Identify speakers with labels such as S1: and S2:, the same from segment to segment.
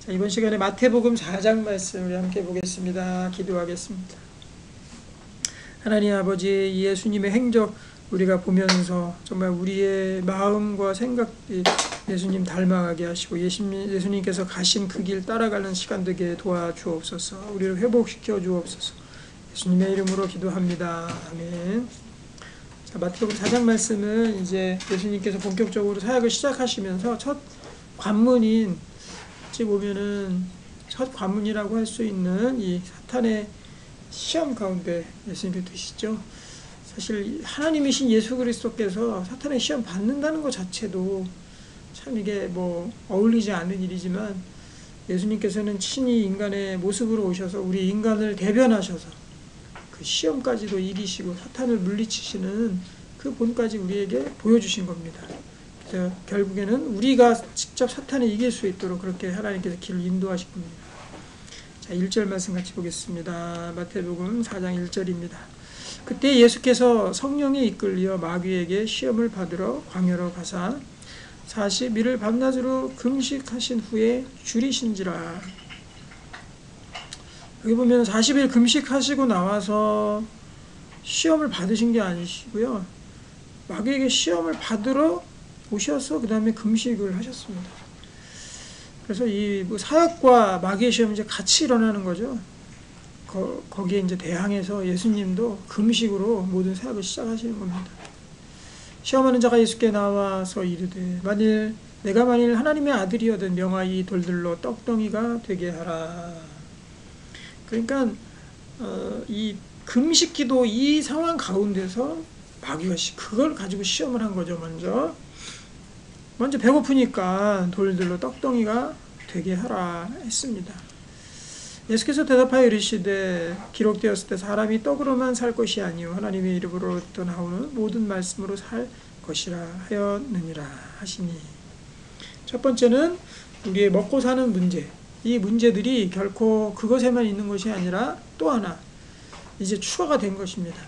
S1: 자, 이번 시간에 마태복음 4장 말씀 우리 함께 보겠습니다. 기도하겠습니다. 하나님 아버지, 예수님의 행적 우리가 보면서 정말 우리의 마음과 생각이 예수님 닮아가게 하시고 예수님께서 가신 그 길 따라가는 시간 되게 도와주옵소서. 우리를 회복시켜 주옵소서. 예수님의 이름으로 기도합니다. 아멘. 자, 마태복음 4장 말씀은 이제 예수님께서 본격적으로 사역을 시작하시면서 첫 관문인, 어찌 보면은 첫 관문이라고 할 수 있는 이 사탄의 시험 가운데 예수님이 두시죠. 사실 하나님이신 예수 그리스도께서 사탄의 시험 받는다는 것 자체도 참 이게 뭐 어울리지 않는 일이지만, 예수님께서는 친히 인간의 모습으로 오셔서 우리 인간을 대변하셔서 그 시험까지도 이기시고 사탄을 물리치시는 그 본까지 우리에게 보여주신 겁니다. 그래서 결국에는 우리가 직접 사탄을 이길 수 있도록 그렇게 하나님께서 길을 인도하실 겁니다. 자, 1절 말씀 같이 보겠습니다. 마태복음 4장 1절입니다. 그때 예수께서 성령에 이끌려 마귀에게 시험을 받으러 광야로 가사 40일을 밤낮으로 금식하신 후에 줄이신지라. 여기 보면 40일 금식하시고 나와서 시험을 받으신 게 아니시고요, 마귀에게 시험을 받으러 오셔서 그 다음에 금식을 하셨습니다. 그래서 이 사역과 마귀의 시험이 이제 같이 일어나는 거죠. 거기에 이제 대항해서 예수님도 금식으로 모든 사역을 시작하시는 겁니다. 시험하는 자가 예수께 나와서 이르되 내가 만일 하나님의 아들이어든 명하이 돌들로 떡덩이가 되게 하라. 그러니까 이 금식기도 이 상황 가운데서 마귀가 그걸 가지고 시험을 한 거죠. 먼저 배고프니까 돌들로 떡덩이가 되게 하라 했습니다. 예수께서 대답하여 이르시되 기록되었을 때 사람이 떡으로만 살 것이 아니요 하나님의 이름으로부터 나오는 모든 말씀으로 살 것이라 하였느니라 하시니, 첫 번째는 우리의 먹고 사는 문제, 이 문제들이 결코 그것에만 있는 것이 아니라 또 하나 이제 추가가 된 것입니다.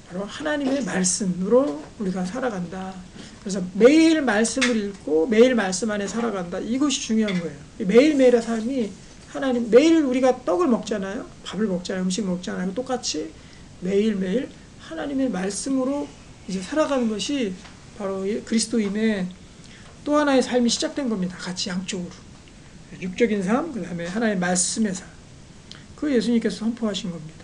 S1: 바로 하나님의 말씀으로 우리가 살아간다. 그래서 매일 말씀을 읽고 매일 말씀 안에 살아간다. 이것이 중요한 거예요. 매일매일의 삶이 하나님, 매일 우리가 떡을 먹잖아요. 밥을 먹잖아요. 음식 먹잖아요. 똑같이 매일매일 하나님의 말씀으로 이제 살아가는 것이 바로 그리스도인의 또 하나의 삶이 시작된 겁니다. 같이 양쪽으로. 육적인 삶, 그 다음에 하나님의 말씀의 삶. 그 예수님께서 선포하신 겁니다.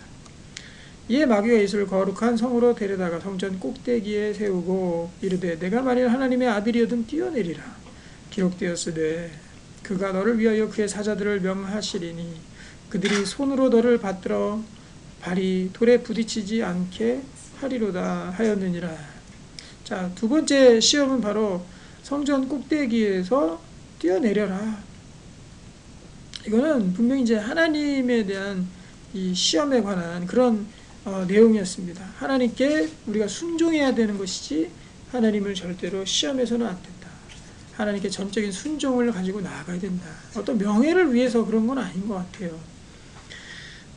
S1: 이에 마귀가 예수를 거룩한 성으로 데려다가 성전 꼭대기에 세우고 이르되 내가 만일 하나님의 아들이어든 뛰어내리라. 기록되었으되 그가 너를 위하여 그의 사자들을 명하시리니 그들이 손으로 너를 받들어 발이 돌에 부딪히지 않게 하리로다 하였느니라. 자, 두 번째 시험은 바로 성전 꼭대기에서 뛰어내려라. 이거는 분명히 이제 하나님에 대한 이 시험에 관한 그런 내용이었습니다. 하나님께 우리가 순종해야 되는 것이지 하나님을 절대로 시험해서는 안 된다. 하나님께 전적인 순종을 가지고 나아가야 된다. 어떤 명예를 위해서 그런 건 아닌 것 같아요.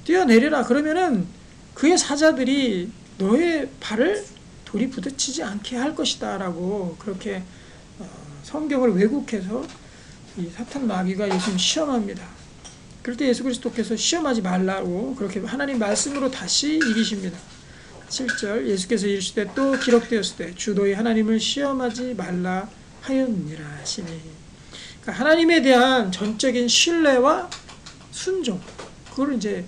S1: 뛰어내리라 그러면은 그의 사자들이 너의 발을 돌이 부딪히지 않게 할 것이다 라고 그렇게 성경을 왜곡해서 이 사탄 마귀가 예수님 시험합니다. 그럴 때 예수 그리스도께서 시험하지 말라고 그렇게 하나님 말씀으로 다시 이기십니다. 7절 예수께서 이르시되 또 기록되었을 때 주 너희 하나님을 시험하지 말라 하였느니라 하시니, 그러니까 하나님에 대한 전적인 신뢰와 순종, 그걸 이제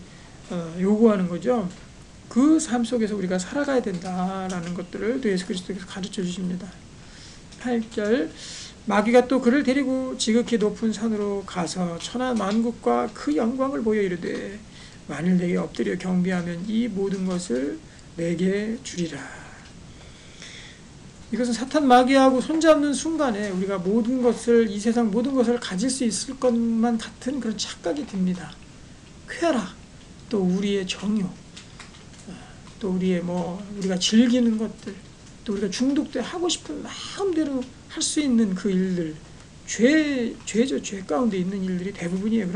S1: 요구하는 거죠. 그 삶 속에서 우리가 살아가야 된다라는 것들을 또 예수 그리스도께서 가르쳐 주십니다. 8절 마귀가 또 그를 데리고 지극히 높은 산으로 가서 천하 만국과 그 영광을 보여 이르되 만일 내게 엎드려 경배하면 이 모든 것을 내게 주리라. 이것은 사탄 마귀하고 손잡는 순간에 우리가 모든 것을, 이 세상 모든 것을 가질 수 있을 것만 같은 그런 착각이 듭니다. 쾌락, 또 우리의 정욕, 또 우리의 우리가 즐기는 것들, 또 우리가 중독돼 하고 싶은 마음대로 할 수 있는 그 일들, 죄죠. 죄 가운데 있는 일들이 대부분이에요.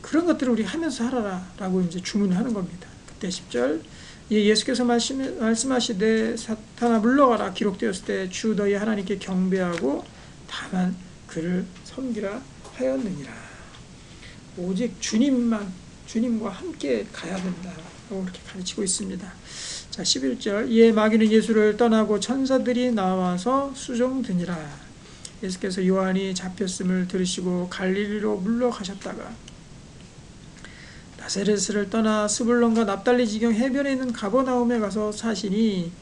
S1: 그런 것들을 우리 하면서 살아라 라고 이제 주문하는 겁니다. 그때 10절 예수께서 말씀하시되 사탄아 물러가라. 기록되었을 때 주 너희 하나님께 경배하고 다만 그를 섬기라 하였느니라. 오직 주님과 함께 가야 된다. 이렇게 가르치고 있습니다. 자, 11절. 이에 마귀는 예수를 떠나고 천사들이 나와서 수종드니라. 예수께서 요한이 잡혔음을 들으시고 갈릴리로 물러가셨다가 나사렛을 떠나 스불론과 납달리 지경 해변에 있는 가버나움에 가서 사시니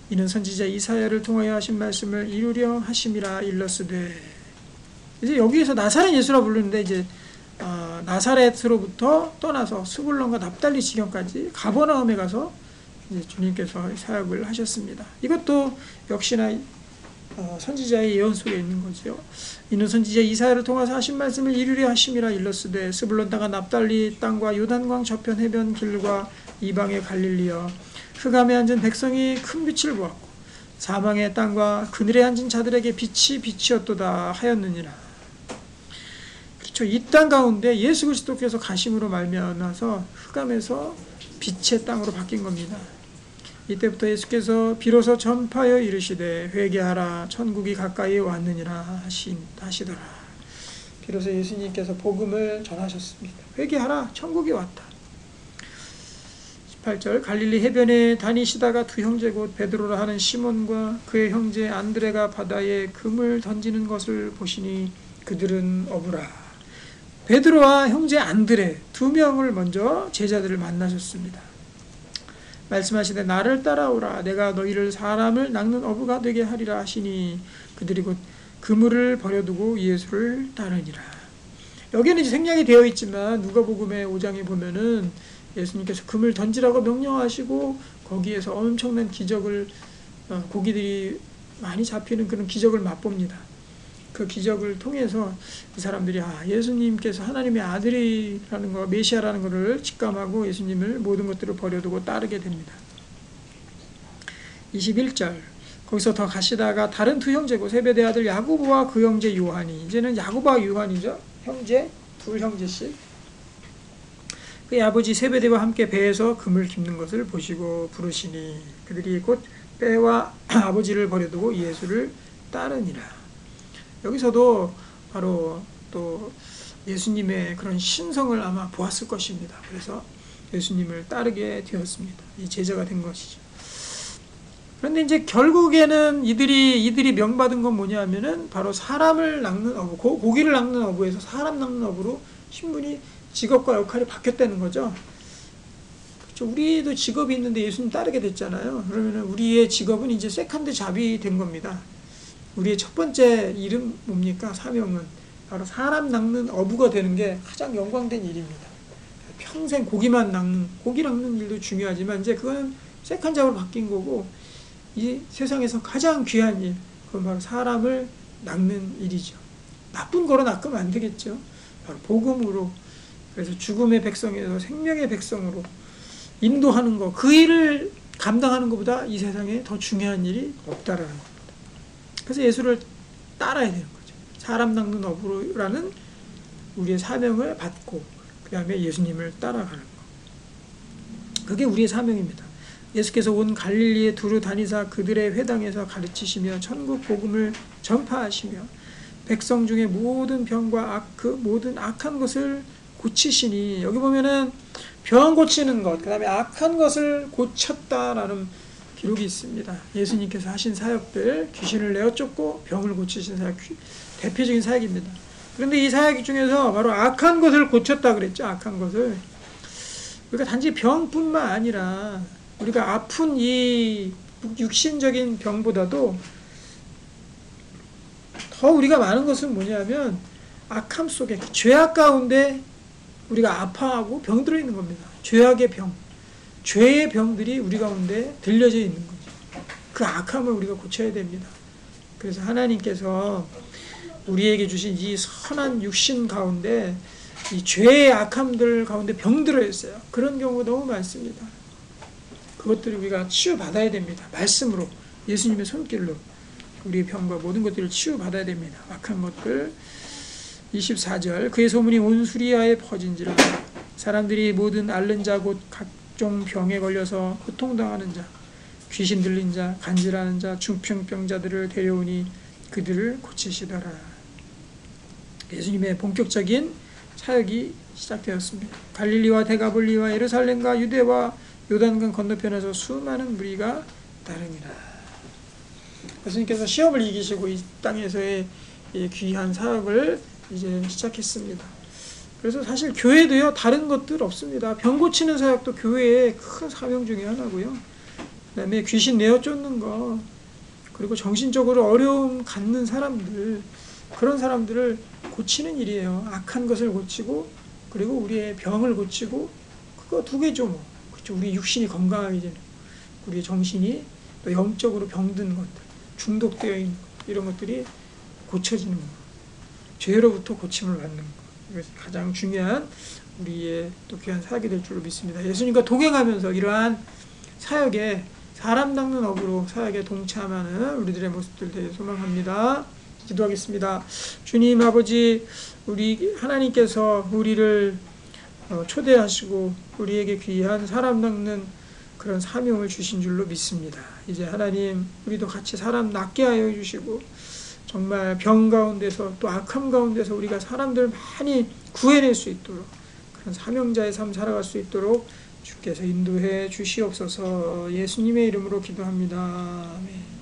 S1: 이는 선지자 이사야를 통하여 하신 말씀을 이루려 하심이라 일렀으되. 이제 여기에서 나사렛 예수라 부르는데 이제 나사렛으로부터 떠나서 스불론과 납달리 지경까지 가버나움에 가서 이제 주님께서 사역을 하셨습니다. 이것도 역시나 선지자의 예언 속에 있는 거죠. 이는 선지자 이사야를 통해서 하신 말씀을 이루려 하심이라 일렀으되 스불론 땅과 납달리 땅과 요단강 저편 해변 길과 이방의 갈릴리여 흑암에 앉은 백성이 큰 빛을 보았고 사망의 땅과 그늘에 앉은 자들에게 빛이 빛이었도다 하였느니라. 그렇죠. 이 땅 가운데 예수 그리스도께서 가심으로 말미암아서 흑암에서 빛의 땅으로 바뀐 겁니다. 이때부터 예수께서 비로소 전파하여 이르시되 회개하라 천국이 가까이 왔느니라 하시더라. 비로소 예수님께서 복음을 전하셨습니다. 회개하라 천국이 왔다. 18절. 갈릴리 해변에 다니시다가 두 형제 곧 베드로라 하는 시몬과 그의 형제 안드레가 바다에 금을 던지는 것을 보시니 그들은 어부라. 베드로와 형제 안드레 두 명을 먼저 제자들을 만나셨습니다. 말씀하시되 나를 따라오라 내가 너희를 사람을 낚는 어부가 되게 하리라 하시니 그들이 곧 그물을 버려두고 예수를 따르니라. 여기는 이제 생략이 되어 있지만 누가복음의 5장에 보면은 예수님께서 금을 던지라고 명령하시고 거기에서 엄청난 기적을 고기들이 많이 잡히는 그런 기적을 맛봅니다. 그 기적을 통해서 이 사람들이 예수님께서 하나님의 아들이라는 거, 메시아라는 것을 직감하고 예수님을 모든 것들을 버려두고 따르게 됩니다. 21절. 거기서 더 가시다가 다른 두 형제고 세베대 아들 야고보와 그 형제 요한이, 이제는 야고보와 요한이죠. 형제, 둘 형제씩. 그의 아버지 세베대와 함께 배에서 금을 깁는 것을 보시고 부르시니 그들이 곧 배와 아버지를 버려두고 예수를 따르니라. 여기서도 바로 또 예수님의 그런 신성을 아마 보았을 것입니다. 그래서 예수님을 따르게 되었습니다. 이 제자가 된 것이죠. 그런데 이제 결국에는 이들이 명받은 건 뭐냐면은 바로 사람을 낚는 어부, 고기를 낚는 어부에서 사람 낚는 어부로 신분이 직업과 역할이 바뀌었다는 거죠. 그렇죠. 우리도 직업이 있는데 예수님 따르게 됐잖아요. 그러면은 우리의 직업은 이제 세컨드 잡이 된 겁니다. 우리의 첫 번째 이름 뭡니까? 사명은 바로 사람 낚는 어부가 되는 게 가장 영광된 일입니다. 평생 고기 낚는 일도 중요하지만 이제 그거는 세컨드 잡으로 바뀐 거고 이 세상에서 가장 귀한 일, 그건 바로 사람을 낚는 일이죠. 나쁜 거로 낚으면 안 되겠죠. 바로 복음으로, 그래서 죽음의 백성에서 생명의 백성으로 인도하는 거, 그 일을 감당하는 것보다 이 세상에 더 중요한 일이 없다라는 겁니다. 그래서 예수를 따라야 되는 거죠. 사람 낚는 어부라는 우리의 사명을 받고 그 다음에 예수님을 따라가는 거. 그게 우리의 사명입니다. 예수께서 온 갈릴리에 두루 다니사 그들의 회당에서 가르치시며 천국 복음을 전파하시며 백성 중에 모든 병과 모든 악한 것을 고치시니, 여기 보면은 병 고치는 것, 그 다음에 악한 것을 고쳤다라는 기록이 있습니다. 예수님께서 하신 사역들, 귀신을 내어 쫓고 병을 고치신 사역, 대표적인 사역입니다. 그런데 이 사역 중에서 바로 악한 것을 고쳤다 그랬죠. 악한 것을. 우리가 단지 병뿐만 아니라 우리가 아픈 이 육신적인 병보다도 더 우리가 많은 것은 뭐냐면 악함 속에, 죄악 가운데 우리가 아파하고 병들어 있는 겁니다. 죄악의 병, 죄의 병들이 우리 가운데 들려져 있는 거죠. 그 악함을 우리가 고쳐야 됩니다. 그래서 하나님께서 우리에게 주신 이 선한 육신 가운데 이 죄의 악함들 가운데 병들어 있어요. 그런 경우가 너무 많습니다. 그것들을 우리가 치유받아야 됩니다. 말씀으로, 예수님의 손길로 우리의 병과 모든 것들을 치유받아야 됩니다. 악한 것들. 24절. 그의 소문이 온 수리아에 퍼진지라 사람들이 모든 앓는 자 곧 각종 병에 걸려서 고통당하는 자, 귀신 들린 자, 간질하는 자, 중풍병자들을 데려오니 그들을 고치시더라. 예수님의 본격적인 사역이 시작되었습니다. 갈릴리와 대가볼리와 예루살렘과 유대와 요단강 건너편에서 수많은 무리가 따릅니다. 예수님께서 시험을 이기시고 이 땅에서의 귀한 사역을 이제 시작했습니다. 그래서 사실 교회도요, 다른 것들 없습니다. 병 고치는 사역도 교회의 큰 사명 중에 하나고요. 그 다음에 귀신 내어 쫓는 거, 그리고 정신적으로 어려움 갖는 사람들, 그런 사람들을 고치는 일이에요. 악한 것을 고치고, 그리고 우리의 병을 고치고, 그거 두 개죠, 뭐. 그렇죠. 우리 육신이 건강하게 되는, 우리의 정신이 또 영적으로 병든 것들, 중독되어 있는 것, 이런 것들이 고쳐지는 것, 죄로부터 고침을 받는 것, 이것이 가장 중요한 우리의 또 귀한 사역이 될 줄로 믿습니다. 예수님과 동행하면서 이러한 사역에, 사람 닦는 업으로 사역에 동참하는 우리들의 모습들 되게 소망합니다. 기도하겠습니다. 주님 아버지, 우리 하나님께서 우리를 초대하시고 우리에게 귀한 사람 닦는 그런 사명을 주신 줄로 믿습니다. 이제 하나님, 우리도 같이 사람 낫게 하여 주시고, 정말 병 가운데서 또 악함 가운데서 우리가 사람들 많이 구해낼 수 있도록, 그런 사명자의 삶 살아갈 수 있도록 주께서 인도해 주시옵소서. 예수님의 이름으로 기도합니다. 아멘.